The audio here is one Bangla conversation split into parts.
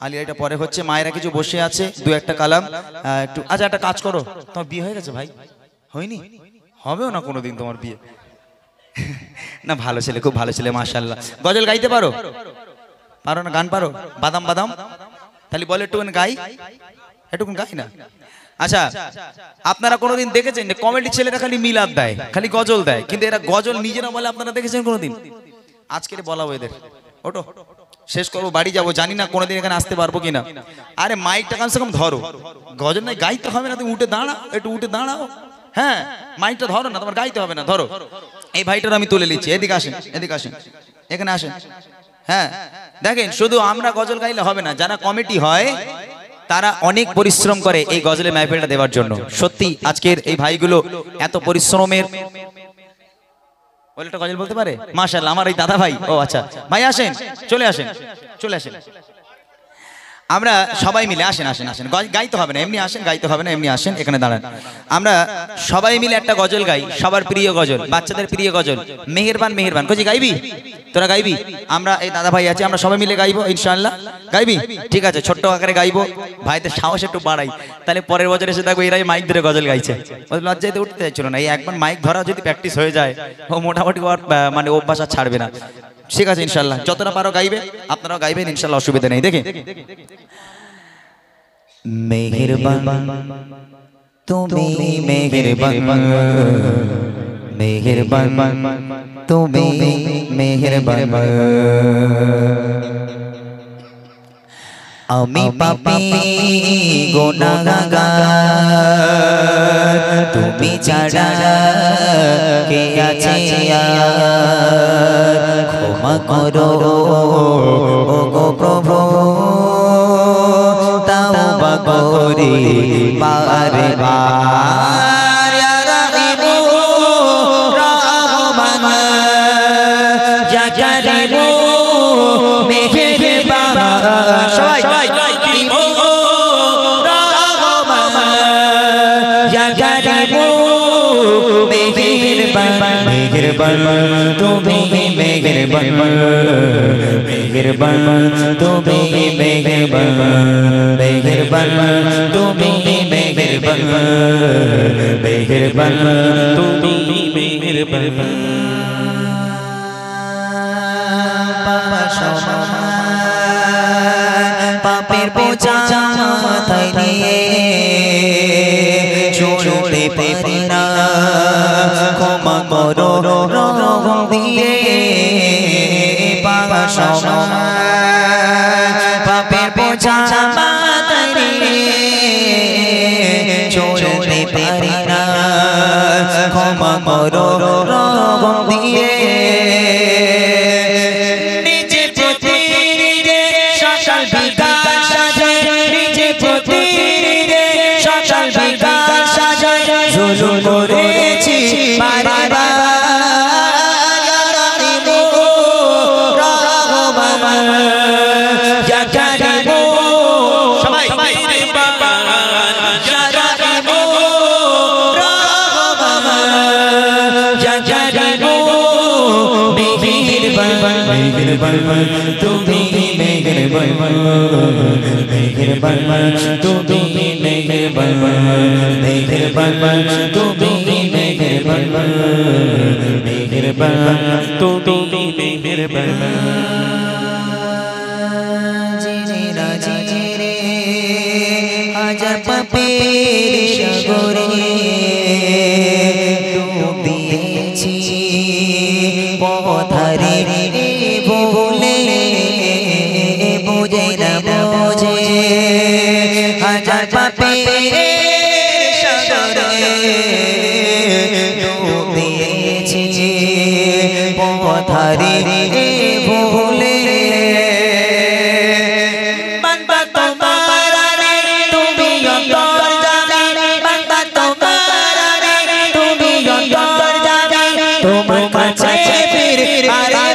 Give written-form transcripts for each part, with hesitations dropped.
আলিয়া এটা পরে হচ্ছে, মায়েরা কিছু বসে আছে, দু একটা কালাম একটু। আচ্ছা একটা কাজ করো, তোমার বিয়ে হয়ে গেছে ভাই? হয়নি? হবেও না কোনোদিন তোমার বিয়ে। না ভালো ছেলে, খুব ভালো ছেলে মাশাআল্লাহ। গজল গাইতে পারো? পারো না? গান পারো? বাদাম বাদাম তাহলে বলে একটুখানি গাই, একটুখানি গাই না। আচ্ছা আপনারা কোনোদিন দেখেছেন যে কমেডি ছেলেরা খালি মিলাদ দেয়, খালি গজল দেয়, কিন্তু এরা গজল নিজেরা বলে? আপনারা দেখেছেন কোনোদিন? আজকের বলাবো এদের, ওটো শেষ করবো, বাড়ি যাবো, জানি না কোনোদিন এখানে আসতে পারবো কিনা। আরে মাইকটা কমসে কম ধরো, গজল নাই গাইতে হবে না, তুমি উঠে দাঁড়াও, একটু উঠে দাঁড়াও। হ্যাঁ মাইকটা ধরো না, তোমার গাইতে হবে না, ধরো। এই ভাইটার আমি তুলে নিচ্ছি, এদিকে আসেন, এদিকে আসেন, এখানে আসেন। হ্যাঁ দেখেন, শুধু আমরা গজল গাইলে হবে না, যারা কমিটি হয় তারা অনেক পরিশ্রম করে এই গজলের মাহফিলটা দেওয়ার জন্য। সত্যি আজকের এই ভাইগুলো এত পরিশ্রমের। বলে একটা গজল বলতে পারে? মাশাআল্লাহ, আমার এই দাদা ভাই। ও আচ্ছা ভাই আসেন, চলে আসেন, চলে আসেন। আমরা সবাই মিলে আসেন, আসেন, আসেন, গাইতে হবে না, এমনি আসেন, গাইতে হবে না, এমনি আসেন, এখানে দাঁড়ান। আমরা সবাই মিলে একটা গজল গাই, সবার প্রিয় গজল, বাচ্চাদের প্রিয় গজল, মেহেরবান মেহেরবান। কজি গাইবি? তোরা গাইবি? আমরা এই দাদা ভাই আছে, আমরা সবাই মিলে গাইবো ইনশাআল্লাহ। গাইবি? ঠিক আছে, ছোট্ট আকারে গাইবো, ভাইদের সাহস একটু বাড়াই, তাহলে পরের বছর এসে দেখবো এরাই মাইক ধরে গজল গাইছে। লজ্জাইতে উঠতে চাইছিল না, এই একবার মাইক ধরা যদি প্র্যাকটিস হয়ে যায়, ও মোটামুটি মানে অভ্যাস আর ছাড়বে না। ঠিক আছে ইনশাআল্লাহ, যতটা পারো গাইবে, আপনারাও গাইবেন ইনশাআল্লাহ, অসুবিধা নেই। দেখে মেহেরবান তুমি, মেহেরবান মেহেরবান তুমি, মেহেরবান। আমি পাপী গুনাহগার, তুমি ছাড়া কে আছে আর? ক্ষমা করো ওগো প্রভু, তাওবা করি বারে বার। ইয়া রাহিমু রহমান ইয়া জালিমু মেহেরবান। সবাই রাহিমু রহমান ইয়া জালিমু মেহেরবান। মেহেরবান তুমি, মেহেরবান মেহেরবান তুমি, মেহেরবান মেহেরবান তুমি, মেহেরবান মেহেরবান তুমি, মেহেরবান। পাপের বোঝা মাথায় নিয়ে চলতে পারি না, ক্ষমা করো রহম দিয়ে। পাপের বোঝা মাথায় নিয়ে চলতে পারি না, ক্ষমা করো রহম দিয়ে। নিজে প্রতি সকাল বিকাল সাজায়, নিজে প্রতি সকাল বিকাল সাজায়, জুলুম করেছি বারে বার। মেহেরবান তুমি, মেহেরবান মেহেরবান তুমি, মেহেরবান মেহেরবান তুমি, মেহেরবান মেহেরবান তুমি, মেহেরবান। জিরা জিরে হাজার পাপের সাগরে ডুব দিয়েছি, পথহারি বলে বুঝে না বোঝে, হাজার পাপের সাগরে ডুব দিয়েছি, পথহারি বলে। বান্দা তোমার তুমি অন্তর জানি, বান্দা তোমার তুমি অন্তর জানি, তোমার কাছে ফিরে আরে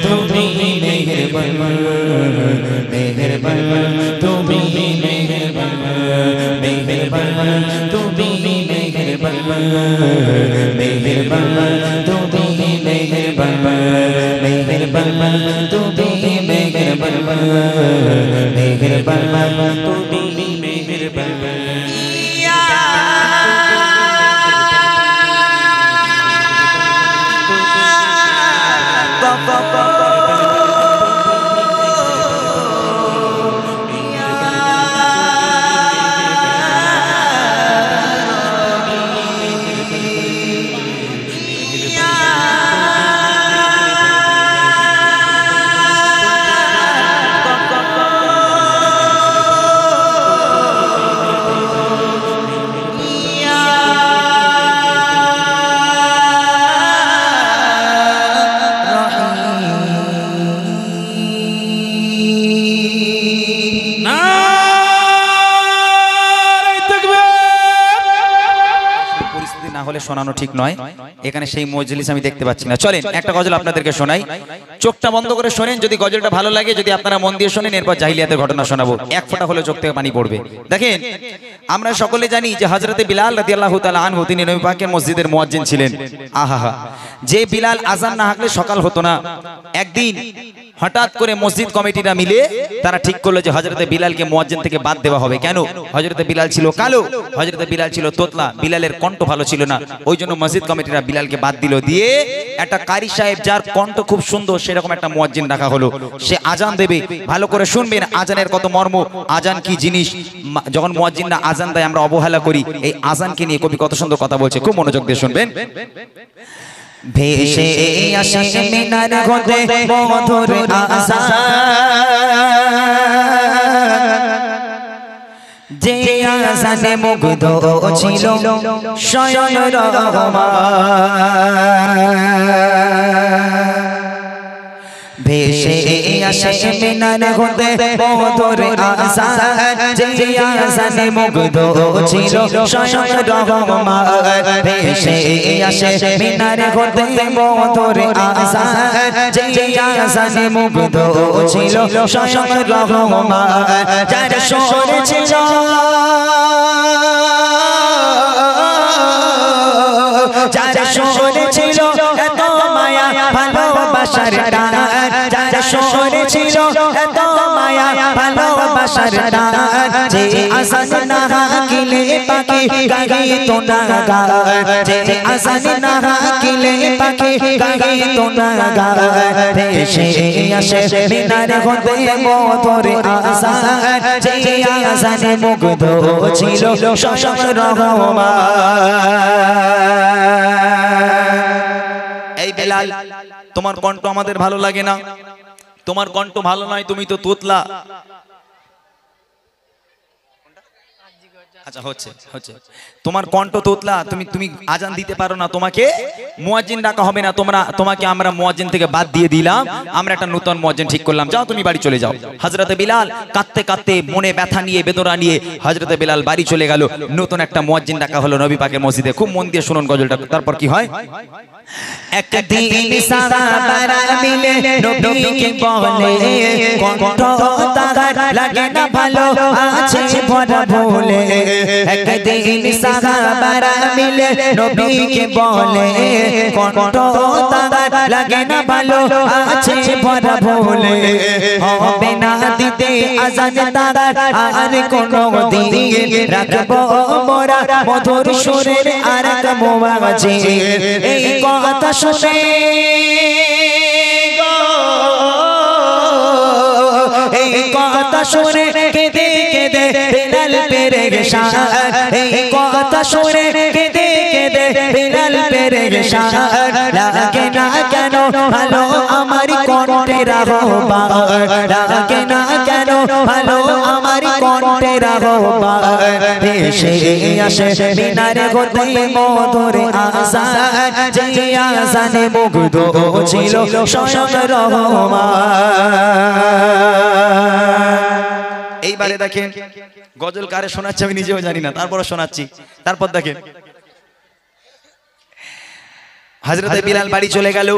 তুমি মেহেরবান মেহেরবান তুমি মেহেরবান মেহেরবান তুমি মেহেরবান মেহেরবান তুমি মেহেরবান মেহেরবান তুমি মেহেরবান মেহেরবান তুমি মেহেরবান শোনানো ঠিক নয় এখানে সেই মজলিস আমি দেখতে পাচ্ছি না চলেন একটা গজল আপনাদেরকে শোনাই চোখটা বন্ধ করে শোনেন যদি গজলটা ভালো লাগে যদি আপনারা মন দিয়ে শোনেন এরপর জাহিলিয়াতের ঘটনা শোনাবো এক ফোঁটা হলে চোখ থেকে পানি পড়বে দেখেন আমরা সকলে জানি যে হযরতে বিলাল রাদিয়াল্লাহু তাআলা আনহু তিনি নবী পাকের মসজিদের মুয়াজ্জিন ছিলেন আহা যে বিলাল আযান না হাঁকলে সকাল হতো না একদিন হঠাৎ করে মসজিদ কমিটিরা মিলে তারা ঠিক করলো যে হযরতে বিলালকে মুয়াজ্জিন থেকে বাদ দেওয়া হবে কেন হযরতে বিলাল ছিল কালো হযরতে বিলাল ছিল তোতলা বিলালের কণ্ঠ ভালো ছিল না ওই জন্য মসজিদ কমিটিরা বিলালকে বাদ দিল দিয়ে একটা কারি সাহেব যার কণ্ঠ খুব সুন্দর সেরকম একটা মুয়াজ্জিন রাখা হলো সে আজান দেবে ভালো করে শুনবেন আজানের কত মর্ম আজান কি জিনিস যখন মুয়াজ্জিনরা আজান দেয় আমরা অবহেলা করি এই আজানকে নিয়ে কবি কত সুন্দর কথা বলছে খুব মনোযোগ দিয়ে শুনবেন ভেসে আসে মিনার হতে মধুর আজান যে আজানে মুগ্ধ ছিল স্বয়ং ভেসে আসে মিনার হতে মধুর আজান যে আজানে মুগ্ধ ছিল স্বয়ং রহমান ভেসে আসে মিনার হতে মধুর আজান যে আজানে মুগ্ধ ছিল স্বয়ং রহমান যার সুর ছিল যার সুর ছিল এত মায়া ভালোবাসার টান যার সুর ছিল এত মায়া ভালোবাসার টান যে আজান না হাকিলে পাখি গাইত না গান যে আজান না হাকিলে পাখি গাইত না গান ভেসে আসে মিনার হতে মধুর আজান যে আজানে মুগ্ধ ছিল স্বয়ং রহমান এই বিলাল তোমার কণ্ঠ আমাদের ভালো লাগে না তোমার কণ্ঠ ভালো নয় তুমি তো তোতলা আচ্ছা হচ্ছে হচ্ছে তোমার কণ্ঠ তোতলা তুমি আজান দিতে পারো না তোমাকে মুয়াজ্জিন ডাকা হবে না তোমাকে আমরা মুয়াজ্জিন থেকে বাদ দিয়ে দিলাম আমরা একটা নতুন মুয়াজ্জিন ঠিক করলাম যাও তুমি বাড়ি চলে যাও হযরতে বিলাল কাঁদতে কাঁদতে মনে ব্যথা নিয়ে বেদনা নিয়ে হযরতে বিলাল বাড়ি চলে গেল নতুন একটা মুয়াজ্জিন ডাকা হলো নবী পাকের মসজিদে খুব মন দিয়ে শুনুন গজলটা তারপর কি হয় একদিন সাহাবারা মিলে নবীকে বলে কণ্ঠ তার লাগে না ভালো আছে ভরা ভুলে একদিন সাহাবারা মিলে নবীকে বলে কণ্ঠ তার লাগে না ভালো আছে ভরা ভুলে হবে না দিতে আজান তার আর কোনো দিন রাখবো মোরা মধুর সুরের আর এক মুয়াজ্জিন এই কথা শুনে এই কথা শুনে কেঁদে কেঁদে বিলাল পেরেশান এই কথা শুনে কেঁদে কেঁদে বিলাল পেরেশান লাগে না কেন ভালো আমার কণ্ঠের আহ্বান লাগে না কেন ভালো আমার কণ্ঠের আহ্বান ভেসে আসে মিনার হতে মধুর আজান যে আজানে মুগ্ধ ছিল স্বয়ং রহমান এইবারে দেখেন গজল কারে শোনাচ্ছে আমি নিজেও জানি না তারপরে শোনাচ্ছি তারপর দেখেন হযরতে বিলাল বাড়ি চলে গেল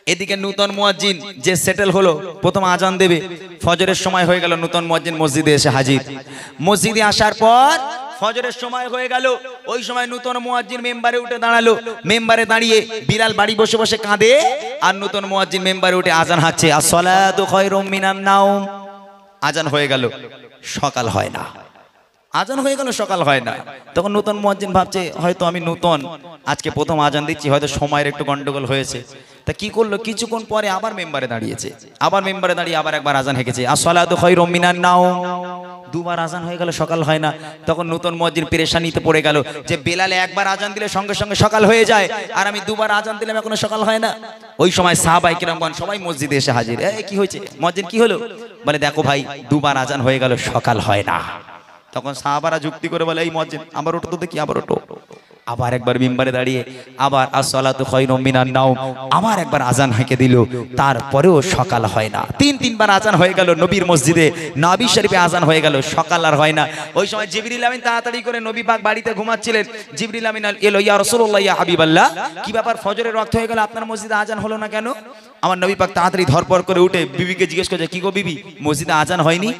এদিকে নূতন মুয়াজ্জিন যে সেটেল হলো, প্রথম আজান দেবে, ফজরের সময় হয়ে গেল, নূতন মুয়াজ্জিন মসজিদে এসে হাজির। মসজিদে আসার পর ফজরের সময় হয়ে গেল, ওই সময় নূতন মুয়াজ্জিন মেম্বারে উঠে দাঁড়ালো। মেম্বারে দাঁড়িয়ে বিলাল বাড়ি বসে বসে কাঁদে, আর নূতন মুয়াজ্জিন মেম্বারে উঠে আজান হাঁকছে, আসসালাতু খায়রুম মিনান নাওম। আজান হয়ে গেল, সকাল হয় না। আজান হয়ে গেল, সকাল হয় না। তখন নূতন মুয়াজ্জিন ভাবছে, হয়তো আমি নূতন, আজকে প্রথম আজান দিচ্ছি, হয়তো সময়ের একটু গন্ডগোল হয়েছে। তা কি করলো, কিছুক্ষণ পরে আবার মেম্বারে দাঁড়িয়েছে, আবার মেম্বারে দাঁড়িয়ে আবার একবার আজান হেঁকেছে, আসসালাতু খায়রুম মিনান নাওম। দুবার আজান হয়ে গেল, সকাল হয় না। তখন নূতন মুয়াজ্জিন পেরেশানিতে পড়ে গেল যে বেলালে একবার আজান দিলে সঙ্গে সঙ্গে সকাল হয়ে যায়, আর আমি দুবার আজান দিলাম এখনো সকাল হয় না। ওই সময় সাহাবায়ে কিরামগণ সবাই মসজিদে এসে হাজির। কি হয়েছে মুয়াজ্জিন, কি হলো? বলে দেখো ভাই, দুবার আজান হয়ে গেল, সকাল হয় না। তখন সাহাবারা যুক্তি করে বলে, এই মুয়াজ্জিন আবার ওঠো তো দেখি, আবার ওঠো। আবার একবার মিম্বারে দাঁড়িয়ে আবার আসসালাতু খায়রুম মিনান নাওম, আবার একবার আজান হেঁকে দিল, তারপরেও সকাল হয় না। তিনবার আজান হয়ে গেল, নবীর মসজিদে নবী শরীফে আজান হয়ে গেল, সকাল আর হয় না। ওই সময় জিবরিল আমিন তাড়াতাড়ি করে নবী পাক বাড়িতে ঘুমাচ্ছিলেন। জিবরিল আমিন এলো, ইয়া রাসূলুল্লাহ, ইয়া হাবিবাল্লাহ, কি ব্যাপার, ফজরের ওয়াক্ত হয়ে গেল, আপনার মসজিদে আজান হলো না কেন? আমার নবী পাক তাড়াতাড়ি ধরপড় করে উঠে বিবিকে জিজ্ঞেস করছে, কি গো বিবি, মসজিদে আজান হয়নি?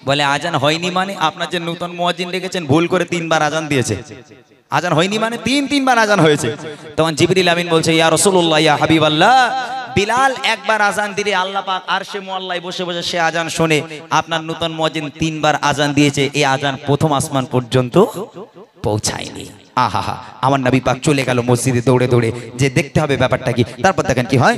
বলে আজান হয়নি মানে আপনার যে নূতন মুয়াজ্জিন রেখেছেন ভুল করে তিনবার আজান দিয়েছে। আজান হয়নি মানে তিনবার আজান হয়েছে। তখন জিবরিল আমিন বলছে, ইয়া রাসূলুল্লাহ, ইয়া হাবিবাল্লাহ, বিলাল একবার আজান দিলে আল্লাহ পাক আরশে মুআল্লায় বসে বসে সে আজান শুনে, আপনার নূতন মুয়াজ্জিন তিনবার আজান দিয়েছে, এই আজান প্রথম আসমান পর্যন্ত পৌঁছায়নি। আহা, আমার নবী পাক চলে গেল মসজিদে দৌড়ে দৌড়ে, যে দেখতে হবে ব্যাপারটা কি। তারপর দেখেন কি হয়,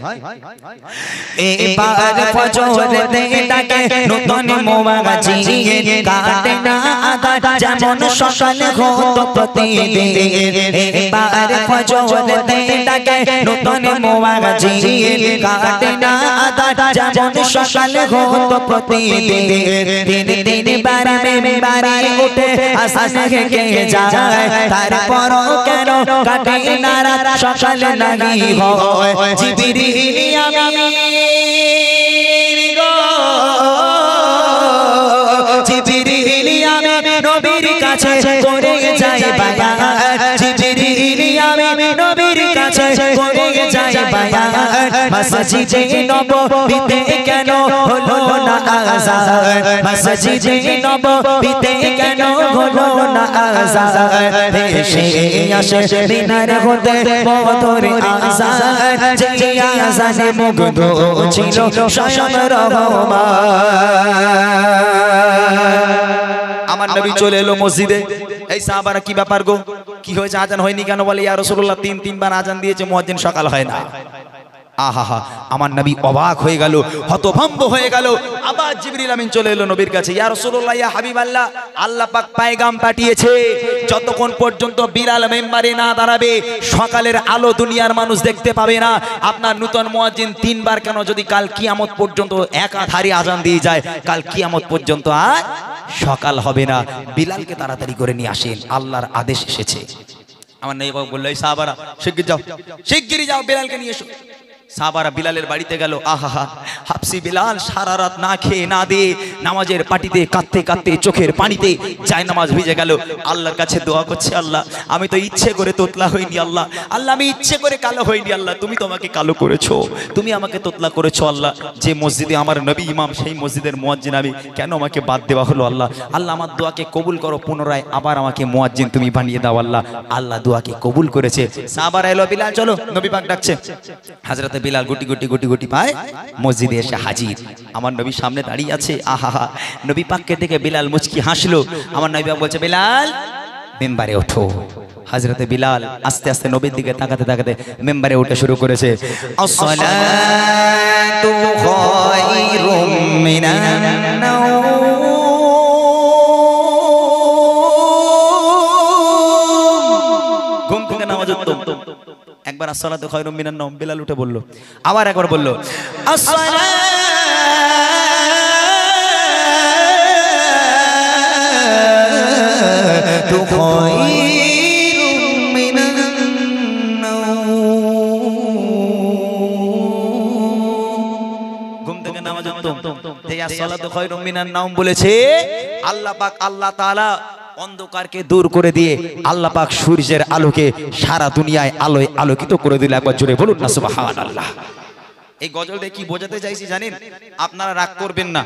এবার ফজরেতে ডাকে নূতন মুয়াজ্জিন, কাটে না আজান যেমন সকালে হতো প্রতিদিন। এবার ফজরেতে ডাকে নূতন মুয়াজ্জিন, কাটে না আজান যেমন সকালে হতো প্রতিদিন। তিনবার মেম্বারে উঠে আজান হেঁকে যায়, তারপরও কেন কাটে না রাত, সকালে নাহি হয়। জিবরিল আমিন গো, জিবরিল আমিন নবীর কাছে করে যায় বায়াত, জিবরিল আমিন নবীর কাছে করে যায় বায়াত। মসজিদে নববীতে কেন হলো না আযান, মসজিদে নববীতে কেন হলো না আযান। ভেসে আসে মিনার হতে মধুর আযান, যে আযানে মুগ্ধ ছিল স্বয়ং রহমান। আমার নবী চলে এলো মসজিদে। এই সাহাবারা, কি ব্যাপার গো, কি হয়েছে, আজান হয়নি কেন? বলে, ইয়া রাসূলুল্লাহ, তিনবার আজান দিয়েছে মুয়াজ্জিন, সকাল হয় না। আহা, আমার নবী অবাক হয়ে গেল, হতভম্ব হয়ে গেল। আবার জিবরিল আমিন চলে এলো নবীর কাছে, ইয়া রাসূলুল্লাহ, ইয়া হাবিবাল্লাহ, আল্লাহ পাক পয়গাম পাঠিয়েছে, যতক্ষণ পর্যন্ত বিলাল মেম্বারে না দাঁড়াবে সকালের আলো দুনিয়ার মানুষ দেখতে পাবে না। আপনার নূতন মুয়াজ্জিন তিনবার কেন, যদি কাল কিয়ামত পর্যন্ত একাধারে আজান দিয়ে যায়, কাল কিয়ামত পর্যন্ত আর সকাল হবে না। বিলালকে তাড়াতাড়ি করে নিয়ে আসেন, আল্লাহর আদেশ এসেছে। আমার নবী বলল, এই সাহাবারা শিগগিরই যাও, বিলালকে নিয়ে এসো। সাহাবারা বিলালের বাড়িতে গেল। আহা, হাফসি বিলাল সারা রাত না খেয়ে না দিয়ে নামাজের পাটিতে কাঁদতে কাঁদতে চোখের পানিতে যায় নামাজ ভিজে গেল। আল্লাহর কাছে দোয়া করছে, আল্লাহ আমি তো ইচ্ছে করে তোতলা হইনি, আল্লাহ আমি ইচ্ছে করে কালো হইনি, আল্লাহ তুমি তো আমাকে কালো করেছো, তুমি আমাকে তোতলা করেছো। আল্লাহ, যে মসজিদে আমার নবী ইমাম, সেই মসজিদের মুয়াজ্জিন আমি, কেন আমাকে বাদ দেওয়া হলো? আল্লাহ আমার দোয়াকে কবুল করো, পুনরায় আবার আমাকে মুয়াজ্জিন তুমি বানিয়ে দাও। আল্লাহ দোয়াকে কবুল করেছে। সাহাবারা এলো, বিলাল চলো, নবী পাক ডাকছে। হযরতে বিলাল গুটি গুটি গুটি গুটি পায় মসজিদে এসে হাজির। আমার নবী সামনে দাঁড়িয়ে আছে। আহা, নবী পাককে দেখে বিলাল মুচকি হাসলো। আমার নবী পাক বলছে, বিলাল মেম্বারে ওঠো। হযরতে বিলাল আস্তে আস্তে নবীর দিকে তাকাতে তাকাতে মেম্বারে উঠে শুরু করেছে, আসসালাতু খায়রুম মিনান নাওম। ঘুম থেকে নামাজ উঠতো, একবার আসসালাতু খায়রুম মিনান নাওম বিলাল উঠে বলল, আবার একবার বলল আসসালাতু খায়রুম মিনান নাওম। ঘুম থেকে নামাজ উঠতো, এই আসসালাতু খায়রুম মিনান নাওম বলেছে। আল্লাহ পাক, আল্লাহ তাআলা অন্ধকারকে দূর করে দিয়ে আল্লাহ পাক সূর্যের আলোকে সারা দুনিয়ায় আলোয় আলোকিত করে দিল। একবার জোরে বলুন না সুবহানাল্লাহ। এই গজল দিয়ে কি বোঝাতে চাইছি জানেন? আপনারা রাগ করবেন না।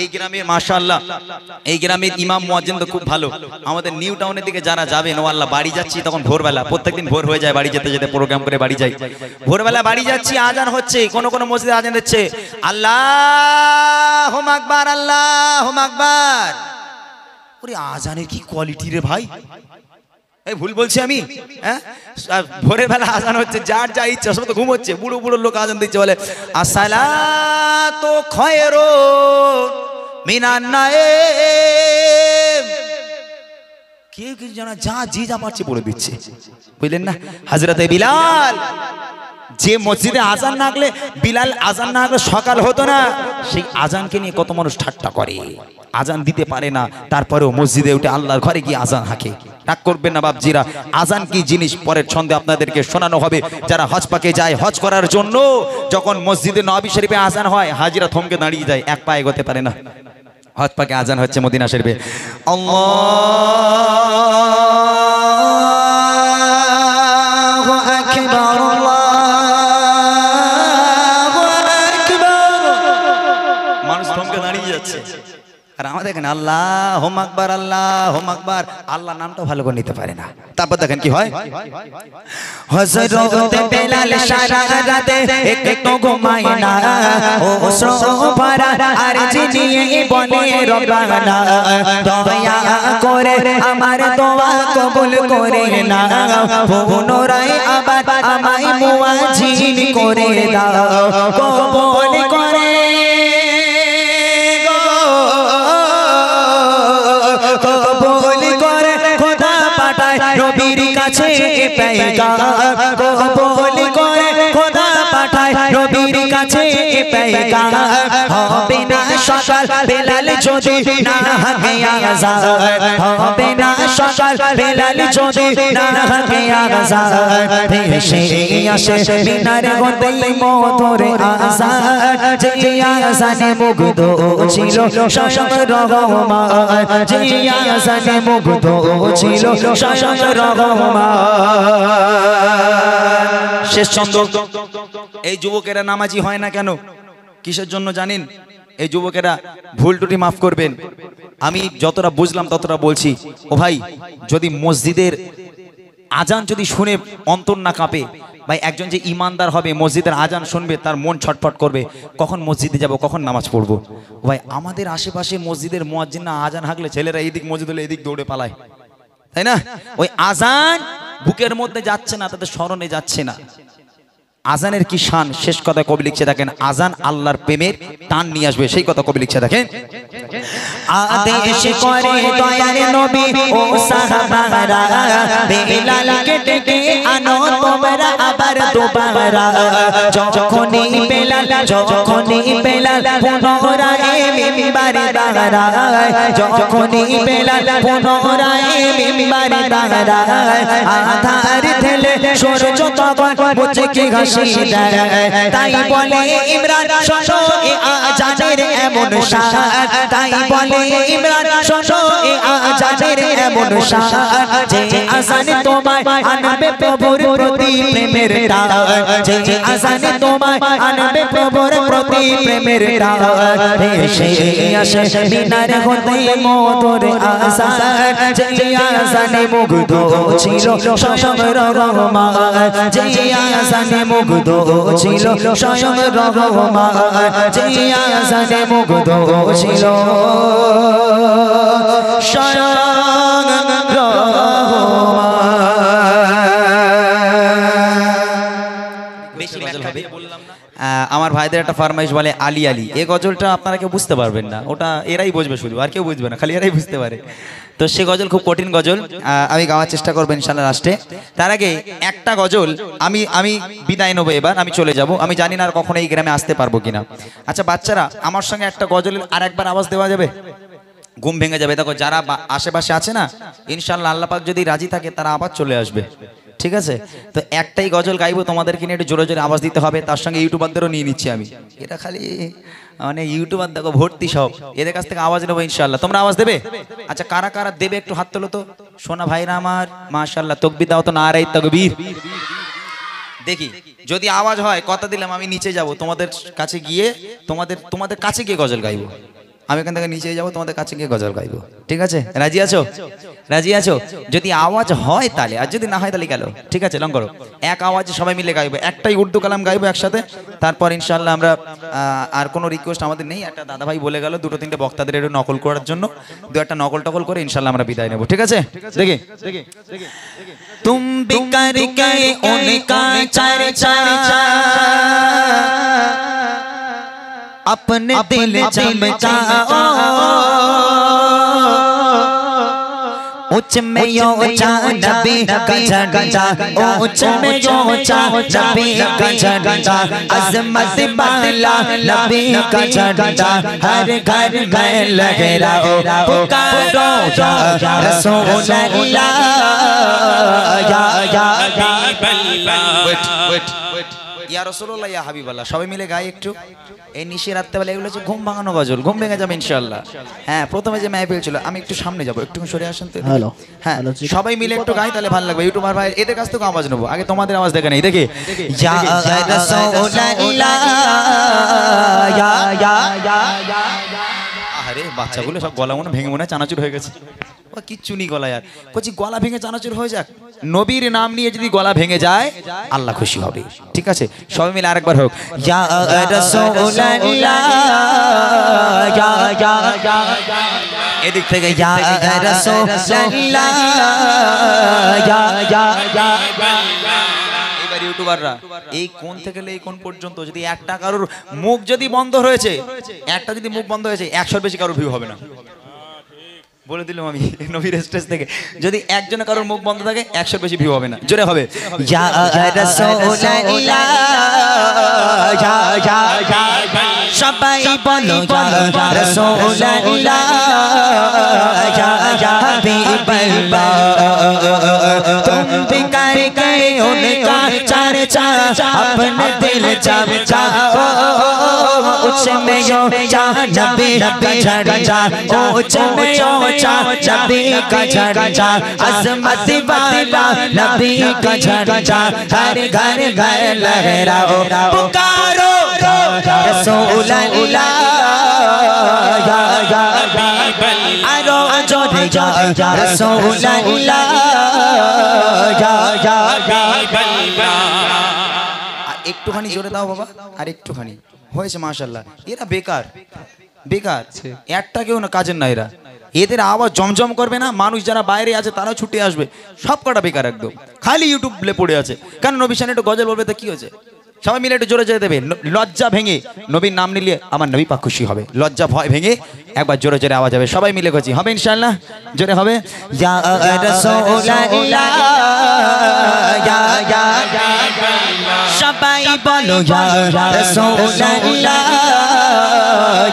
এই গ্রামের মাশাআল্লাহ, এই গ্রামের ইমাম মুয়াজ্জিন তো খুব ভালো। আমাদের নিউ টাউনের দিকে যারা যাবেন, ও আল্লাহ, বাড়ি যাচ্ছি তখন ভোরবেলা, প্রত্যেকদিন ভোর হয়ে যায়, বাড়ি যেতে যেতে প্রোগ্রাম করে বাড়ি যাই। ভোরবেলা বাড়ি যাচ্ছি, আজান হচ্ছে, কোন কোন মসজিদে আজান দিচ্ছে, আল্লাহু আকবার, আল্লাহু আকবার। ওরে আজানের কি কোয়ালিটি রে ভাই! এই ভুল বলছি আমি? হ্যাঁ, ভোরের বেলা আজান হচ্ছে, যার যা ইচ্ছা, সব তো ঘুমোচ্ছে, বুড়ো বুড়ো লোক আজান দিচ্ছে, বলে আসসালাতু খায়রুন মিনান নাইম। কেউ কিছু জানা, যা জি যা পারছে বলে দিচ্ছে, বুঝলেন না? হযরতে বিলাল, যে মসজিদে আজান না আগলে, বিলাল আজান না আগলে সকাল হতো না, সেই আজানকে নিয়ে কত মানুষ ঠাট্টা করে। আজান দিতে পারে না, তারপরেও মসজিদে উঠে আল্লাহর ঘরে গিয়ে আজান হাঁকে। রাগ করবেন না বাপজিরা, আজান কি জিনিস পরের ছন্দে আপনাদেরকে শোনানো হবে। যারা হজ পাকে যায়, হজ করার জন্য যখন মসজিদে নববী শরীফে আজান হয়, হাজিরা থমকে দাঁড়িয়ে যায়, এক পা এগোতে পারে না। হজ পাকে আজান হচ্ছে মদিনা শরীফে, আল্লাহু আকবার, আল্লাহু আকবার, মানুষ থমকে দাঁড়িয়ে যাচ্ছে। আর আমাদের দেখেন আল্লাহু আকবার, আল্লাহু আকবার, আল্লাহ নামটা ভালো করে নিতে পারে না। তারপর দেখেন কি হয়, হযরত বেলাল সারা রাতে একটু ঘুমায় না, ও সোফারা আর জিনিয়ে বলে রব্বানা, দয়া করে আমার দোয়া কবুল করে না, পুনরায় আবার আমায় মুয়াজ্জিন করে দাও, কবুল করে কবুল করে খোদা পাঠায় নবীর কাছে পেগাম, কবুল করে খোদা পাঠায় নবীর কাছে পেগাম, হবে না সকাল বেলাল যদি না হাঁকে আযান, হবে না সকাল বেলাল যদি না হাঁকে আযান, ভেসে আসে মিনার গন্ডে মধুর আযান, যে আযানে মুগ্ধ ছিল স্বয়ং রহমান, যে আযানে মুগ্ধ ছিল স্বয়ং রহমান। শেষ ছন্দ। এই যুবকেরা নামাজি হয় না কেন? কিসের জন্য জানেন? এই যুবকেরা, ভুল ত্রুটি মাফ করবেন, আমি যতটা বুঝলাম ততটা বলছি। ও ভাই, যদি মসজিদের আজান যদি শুনে অন্তর না কাঁপে, ভাই একজন যে ইমানদার হবে, মসজিদের আজান শুনবে, তার মন ছটফট করবে, কখন মসজিদে যাব, কখন নামাজ পড়বো। ভাই আমাদের আশেপাশে মসজিদের মুয়াজ্জিন না আজান হাঁকলে ছেলেরা এইদিক মসজিদ হলে এদিক দৌড়ে পালায়, তাই না? ওই আজান বুকের মধ্যে যাচ্ছে না, তাদের স্মরণে যাচ্ছে না। আজানের কি শান, শেষ কথা কবি লিখছে দেখেন, আজান আল্লাহর প্রেমের টান নিয়ে আসবে, সেই কথা কবি লিখছে দেখেন। আদেশ করে দয়ার নবী ও সাহাবারা, বেলালকে ডেকে আনো তোমরা আবার দুবারা, যখনই বেলাল পুনরায় মিম্বারে দাঁড়ায়, যখনই বেলাল পুনরায় মিম্বারে দাঁড়ায়, আধার ঠেলে সূর্য তখন মুচকি হাসি দেয়, তাই বলে ইমরান শোনো এ আজানের এমন শান, তাই বলে ইমরান শোনো এ আজানের এমন শান, যে আজান তোমায় আনবে প্রভুর প্রতি প্রেমের টান, যে আজান তোমায় আনবে প্রভুর প্রতি প্রেমের টান, ভেসে আসে মিনার হতে মধুর আজান, যে আজানে মুগ্ধ ছিল স্বয়ং রহমান, যে আজানে মুগ্ধ ছিল স্বয়ং রহমান, যে আজানে মুগ্ধ ছিল স্বয়ং আমার ভাইদের একটা ফরমাইশ বলে আলী আলী, এই গজলটা আপনারা কেউ বুঝতে পারবেন না, ওটা এরাই বুঝবে, শুধু আর কেউ বুঝবে না, খালি এরাই বুঝতে পারে। তো সে গজল খুব কঠিন গজল, আমি গাওয়ার চেষ্টা করবো ইনশাআল্লাহ লাস্টে। তার আগে একটা গজল আমি বিদায় নেবো, এবার আমি চলে যাব, আমি জানি না আর কখনো এই গ্রামে আসতে পারবো কিনা। আচ্ছা বাচ্চারা, আমার সঙ্গে একটা গজলের আর একবার আওয়াজ দেওয়া যাবে? ঘুম ভেঙে যাবে। দেখো যারা আশেপাশে আছে না, ইনশাআল্লাহ আল্লাহ পাক যদি রাজি থাকে তারা আবার চলে আসবে, ঠিক আছে? তো একটাই গজল গাইবো, তোমাদেরকে নিয়ে একটু জোরে জোরে আওয়াজ দিতে হবে, তার সঙ্গে ইউটিউবারদেরও নিয়ে নিচ্ছি আমি। এটা খালি মানে ইউটিউবার দেখো ভর্তি সব, এদের কাছ থেকে আওয়াজ নেবো ইনশাআল্লাহ। তোমরা আওয়াজ দেবে? আচ্ছা কারা কারা দেবে একটু হাত তোলো তো, সোনা ভাইরা আমার, মাশাআল্লাহ, তাকবীর দাও তো, নারে তাকবীর। দেখি যদি আওয়াজ হয় কথা দিলাম আমি নিচে যাব তোমাদের কাছে গিয়ে তোমাদের কাছে গিয়ে গজল গাইবো আমি এখান থেকে নিচে যাব তোমাদের কাছে গিয়ে গজল গাইবো ঠিক আছে রাজি আছো রাজি আছো যদি আওয়াজ হয় তাহলে আর যদি না হয় তাহলে গেল ঠিক আছে লং করো এক আওয়াজে সবাই মিলে গাইবো একটাই উর্দু কালাম গাইবো একসাথে তারপর ইনশাআল্লাহ আমরা আর কোনো রিকোয়েস্ট আমাদের নেই একটা দাদা ভাই বলে গেল দুটো তিনটে বক্তাদের একটু নকল করার জন্য দু একটা নকল টকল করে ইনশাআল্লাহ আমরা বিদায় নেব ঠিক আছে দেখি तुम भी करके उनका चर्चा अपने दिल चमकाओ उच्च में ऊंचा नबी का झंडा उच्च में ऊंचा नबी का झंडा अज़मत वाला नबी का झंडा हर घर में लहराओ पुकारो या रसूल अल्लाह या ইয়া রাসূলুল্লাহ ইয়া হাবিবাল্লাহ সবাই মিলে গাই একটু এই নিশি রাত্রেবেলা এগুলো হচ্ছে ঘুম ভাঙানো গজল ঘুম ভেঙে যাবে ইনশাআল্লাহ হ্যাঁ প্রথমে যে মাহফিল ছিল আমি একটু সামনে যাব একটু সরে আসেন তো হ্যালো হ্যাঁ সবাই মিলে একটু গাই তাহলে ভালো লাগবে ইউটিউবার ভাই এদের কাছ থেকে আওয়াজ নেব আগে তোমাদের আওয়াজ দেখে নেই দেখি ইয়া রাসূলুল্লাহ ইয়া আরে বাচ্চাগুলো সব গলা মনে ভেঙে মনে চানাচুর হয়ে গেছে ও কিচ্ছু নি গলা यार কোচি গলা ভেঙে চানাচুর হয়ে যাক নবীর নাম নিয়ে যদি গলা ভেঙে যায় আল্লাহ খুশি হবে ঠিক আছে সবাই মিলে আরেকবার হোক ইয়া রাসূলুল্লাহ ইয়া এদিক থেকে ইয়া রাসূলুল্লাহ ইয়া এবার ইউটিউবাররা এই কোন থেকে এই কোন পর্যন্ত যদি একটা কারোর মুখ যদি বন্ধ হয়েছে একটা যদি মুখ বন্ধ হয়েছে 100 বেশি কারোর ভিউ হবে না বলে দিলাম আমি নবীর স্টেজ থেকে যদি একজনের কারোর মুখ বন্ধ থাকে 100 বেশি ভিউ হবে না জোরে হবে ইয়া রাসূলুল্লাহ ইয়া সবাই বলো ইয়া রাসূলুল্লাহ ইয়া হাবিবাল্লাহ तुम भी करके उनका चर्चा अपने दिल चमकाओ उच्च में ऊंचा नबी का झंडा उच्च में ऊंचा नबी का झंडा अज़मत वाला नबी का झंडा हर घर घर लहराओ पुकारो रसूल अल्लाह या आरो जोड़े या रसूल अल्लाह একটুখানি জোরে দাও বাবা আর একটুখানি হয়েছে মাশাআল্লাহ এরা বেকার বেকার একটা কেউ না কাজের না এরা এদের আওয়াজ জমজম করবে না মানুষ যারা বাইরে আছে তারাও ছুটে আসবে সব কটা বেকার একদম খালি ইউটিউব প্লে পড়ে আছে কেন নবী শানে একটু গজল বলবে তো কি হয়েছে সবাই মিলে একটু জোরে জোরে দেবে লজ্জা ভেঙে নবীর নাম নিলে আমার নবী পাক খুশি হবে লজ্জা ভয় ভেঙে একবার জোরে জোরে আওয়াজ হবে সবাই মিলে করছি হবে ইনশাআল্লাহ জোরে হবে ইয়া রাসূলুল্লাহ ইয়া সবাই বলো ইয়া রাসূলুল্লাহ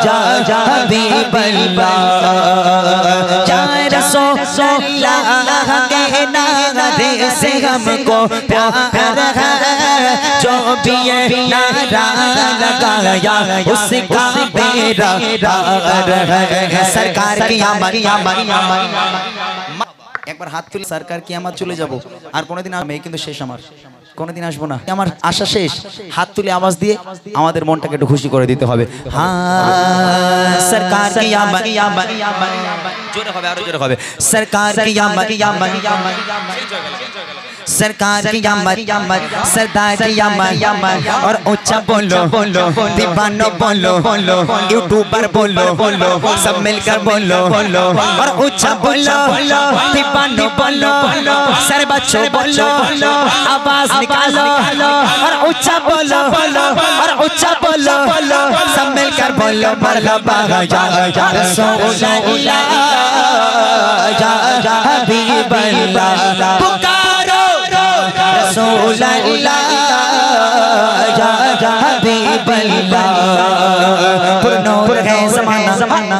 ইয়া হাবিবাল্লাহ ইয়া রাসূলুল্লাহ के नारे से हमको प्यार है जो भी ये नारा लगाया उसका मेरा है सरकार की आमद একবার হাত তুলে সরকার কিয়ামত চলে যাব আর কোনোদিন আমি কিন্তু শেষ আমার কোনোদিন আসবো না আমার আশা শেষ হাত তুলে আওয়াজ দিয়ে আমাদের মনটাকে একটু খুশি করে দিতে হবে হ্যাঁ সরকার কিয়ামত জোরে হবে আরো জোরে হবে সরকার কিয়ামত सरकार की आमद सरदार की आमद और ऊंचा बोलो दीवानो बोलो यूट्यूबर बोलो सब मिलकर बोलो और ऊंचा बोलो दीवानो बोलो सर बच्चों बोलो आवाज निकालो और ऊंचा बोलो और ऊंचा बोलो सब मिलकर बोलो मरहबा या रसूलुल्लाह या हबीबल्लाह पुकारो रसूलुल्लाह या हबीबल्लाह पुरनूर है ज़माना जमाना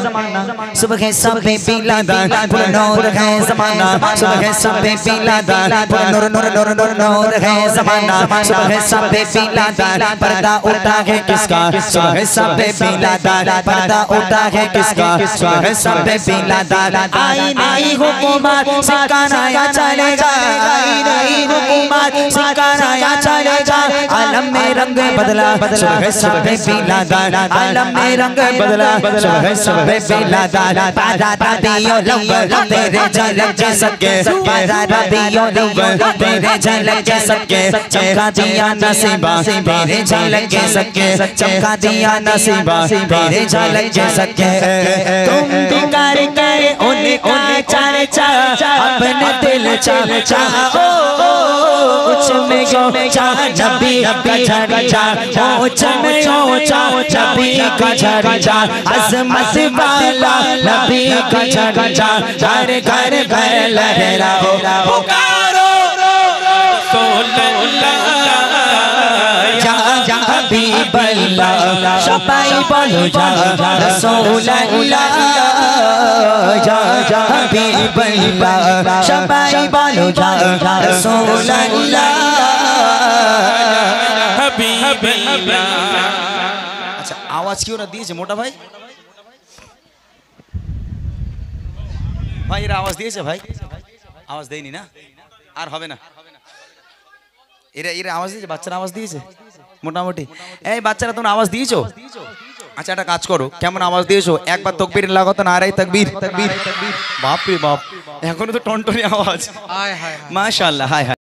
सुबह सब पे पीला दान पूरा नूर है जमाना सुबह सब पे पीला दान पूरा नूर नूर नूर नूर नूर है जमाना सुबह सब पे पीला दान पर्दा उठा है किसका सुबह सब पे पीला दान पर्दा उठा है किसका सुबह सब पे पीला दान आई नहीं हुकूमत सिकाना चलेगा आई नहीं हुकूमत सिकाना चलेगा आलम में रंग बदला सुबह सब पे पीला दान आलम में रंग बदला सुबह सब पे पीला दान बादा दियो लंबर तेरे झलक के सके बादा दियो लंबर तेरे झलक के सके चमका दिया नसीबा तेरे झलक के सके चमका दिया नसीबा तेरे झलक के सके तुम बेकार करे उन्हें चर्चा अपने दिल चर्चा उच्च में ऊंचा नबी का झंडा उच्च में ऊंचा नबी का झंडा अज़मत वाला नबी का झंडा घर घर घर लहराओ पुकारो या हबीबल्लाह शफाई बोलो या रसूलल्लाह या हबीबल्लाह शफाई बोलो या रसूलल्लाह हबीबल्लाह। अच्छा आवाज क्यों ना दिए मोटा भाई ভাই এরা আওয়াজ দিয়েছে ভাই আওয়াজ দেয়নি না আর হবে না এরা এরা আওয়াজ দিয়েছে বাচ্চারা আওয়াজ দিয়েছে মোটামুটি এই বাচ্চারা তোমরা আওয়াজ দিয়েছো আচ্ছা একটা কাজ করো কেমন আওয়াজ দিয়েছো একবার তাকবীর লাগাতো নারায়ে তাকবীর তাকবীর বাপ রে বাপ এখনো তো টনটনি আওয়াজ হায় হায় মাশাআল্লাহ হায়